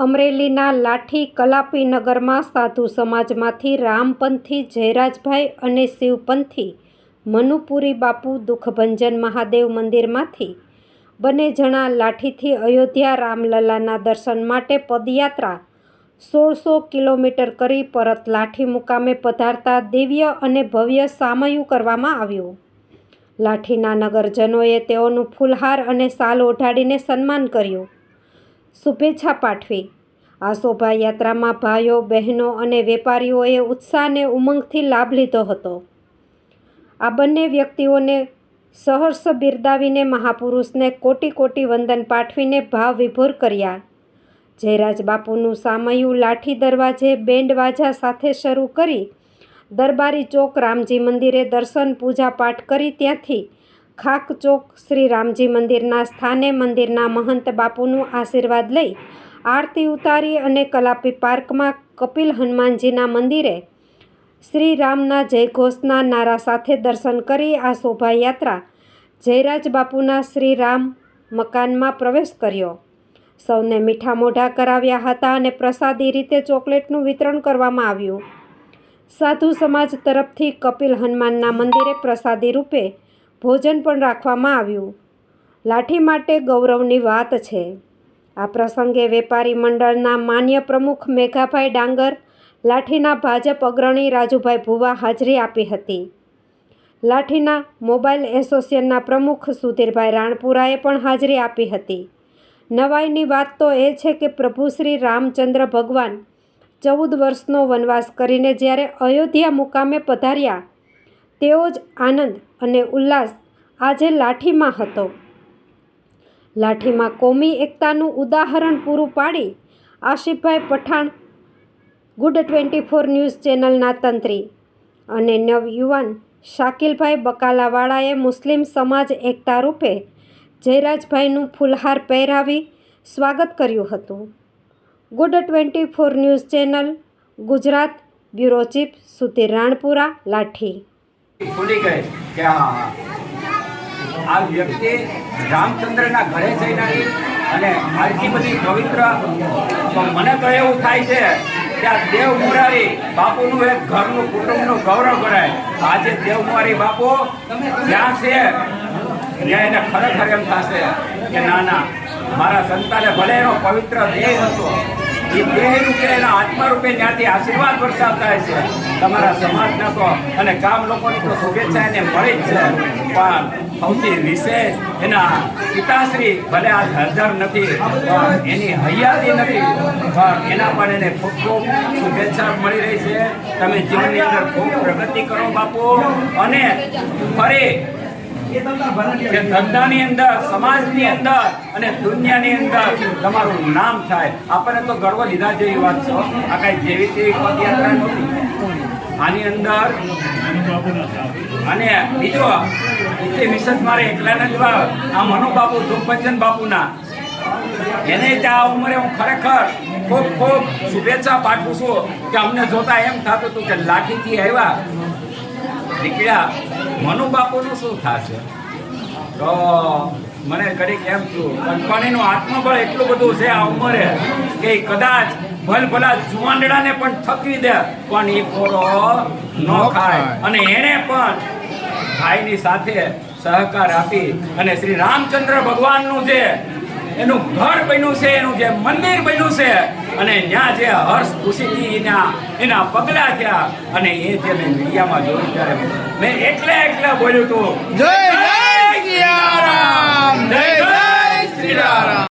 અમરેલીના લાઠી કલાપી નગરમાં સાધુ સમાજમાંથી રામપંથી જયરાજભાઈ અને શિવપંથી મનુપુરી બાપુ દુઃખભંજન મહાદેવ મંદિરમાંથી બંને જણા લાઠીથી અયોધ્યા રામલલાના દર્શન માટે પદયાત્રા 1600 કિલોમીટર કરી પરત લાઠી મુકામે પધારતા દિવ્ય અને ભવ્ય સામયું કરવામાં આવ્યું। લાઠીના નગરજનોએ તેઓનું ફૂલહાર અને શાલ ઓઢાડીને સન્માન કર્યું, શુભેચ્છા પાઠવી। આ શોભાયાત્રામાં ભાઈઓ, બહેનો અને વેપારીઓએ ઉત્સાહ અને ઉમંગથી લાભ લીધો હતો। આ બંને વ્યક્તિઓને સહર્ષ બિરદાવીને મહાપુરુષને કોટી કોટી વંદન પાઠવીને ભાવ વિભોર કર્યા। જયરાજ બાપુનું સામયું લાઠી દરવાજે બેન્ડ વાજા સાથે શરૂ કરી દરબારી ચોક રામજી મંદિરે દર્શન પૂજા પાઠ કરી ત્યાંથી ખાક ચોક શ્રી રામજી મંદિરના સ્થાને મંદિરના મહંત બાપુનું આશીર્વાદ લઈ આરતી ઉતારી અને કલાપી પાર્કમાં કપિલ હનુમાનજીના મંદિરે શ્રી રામના જયઘોષના નારા સાથે દર્શન કરી આ શોભાયાત્રા જયરાજ બાપુના શ્રી રામ મકાનમાં પ્રવેશ કર્યો। સૌને મીઠા મોઢા કરાવ્યા હતા અને પ્રસાદી રીતે ચોકલેટનું વિતરણ કરવામાં આવ્યું। સાધુ સમાજ તરફથી કપિલ હનુમાનના મંદિરે પ્રસાદી રૂપે ભોજન પણ રાખવામાં આવ્યું। લાઠી માટે ગૌરવની વાત છે। આ પ્રસંગે વેપારી મંડળના માન્ય પ્રમુખ મેઘાભાઈ ડાંગર, લાઠીના ભાજપ અગ્રણી રાજુભાઈ ભુવા હાજરી આપી હતી। લાઠીના મોબાઈલ એસોસિએશનના પ્રમુખ સુધીરભાઈ રાણપુરાએ પણ હાજરી આપી હતી। નવાઈની વાત તો એ છે કે પ્રભુ શ્રી રામચંદ્ર ભગવાન 14 વર્ષનો વનવાસ કરીને જ્યારે અયોધ્યા મુકામે પધાર્યા તેવો જ આનંદ અને ઉલ્લાસ આજે લાઠીમાં હતો। લાઠીમાં કોમી એકતાનું ઉદાહરણ પૂરું પાડી આશિફભાઈ પઠાણ ગુડ 24 ન્યૂઝ ચેનલના તંત્રી અને નવયુવાન શાકિલભાઈ બકાલાવાળાએ મુસ્લિમ સમાજ એકતા રૂપે જયરાજભાઈનું ફૂલહાર પહેરાવી સ્વાગત કર્યું હતું। Good 24 news channel Gujarat bureau chief Sudhir Ranpura, Lathi. ભૂલી ગઈ કે આ વ્યક્તિ રામચંદ્રના ઘરે જઈને અને આટલી બધી પવિત્ર, મને તો એવું થાય છે કે આ દેવ મોરારી બાપુનું એક ઘરનું કુટુંબનું ગૌરવ કરાય। આજે દેવ મોરારી બાપુ જ્યાં છે ત્યાં એને ખરેખર એમ થશે કે ના ના, મારા સંતાને ભલે એનો પવિત્ર દેહ હતો, એ દેહ રૂપે એના આત્મા રૂપે ત્યાંથી આશીર્વાદ વરસાવતા છે તમારા સમાજના તો અને ગામ લોકોની તો શુભેચ્છા એને મળી જ છે। પણ સૌથી વિશેષ એના પિતાશ્રી ભલે આજ હાજર નથી, પણ એની હયાતી નથી, પણ એના પણ એને ખૂબ ખૂબ શુભેચ્છા મળી રહી છે। તમે જીવનની અંદર ખૂબ પ્રગતિ કરો બાપુ, અને ફરી ધંધાની અંદર, સમાજની અંદર અને દુનિયાની અંદર તમારું નામ થાય। આપણને તો ગર્વ લીધા જેવી વાત છે। આ કાંઈ જેવી તેવી પદયાત્રા નહોતી આની અંદર। અને બીજો એટલે વિશેષ મારે એકલાને જ આ મનુબાપુ દુઃખભંજન બાપુના એને ત્યાં ઉંમરે હું ખરેખર ખૂબ ખૂબ શુભેચ્છા પાઠવું છું કે અમને જોતા એમ થતું હતું કે લાઠીથી આવ્યા નીકળ્યા મનુબાપુનું શું થશે, તો મને ઘડીક એમ થયું પણ એનું આત્મબળ એટલું બધું છે આ ઉંમરે કે કદાચ ભલભલા જુવાનડાને પણ થકવી દે પણ એ પોરો ન ખાય। અને એણે પણ ભાઈની સાથે સહકાર આપી અને શ્રી રામચંદ્ર ભગવાનનું જે એનું ઘર બન્યું છે, એનું જે મંદિર બન્યું છે, અને ત્યાં જે હર્ષ ખુશીથી એના પગલા થયા, અને એ જે મેં મીડિયામાં જોયું ત્યારે મેં એટલે બોલ્યું હતું, જય જય શ્રી રામ, જય જય શ્રી રામ।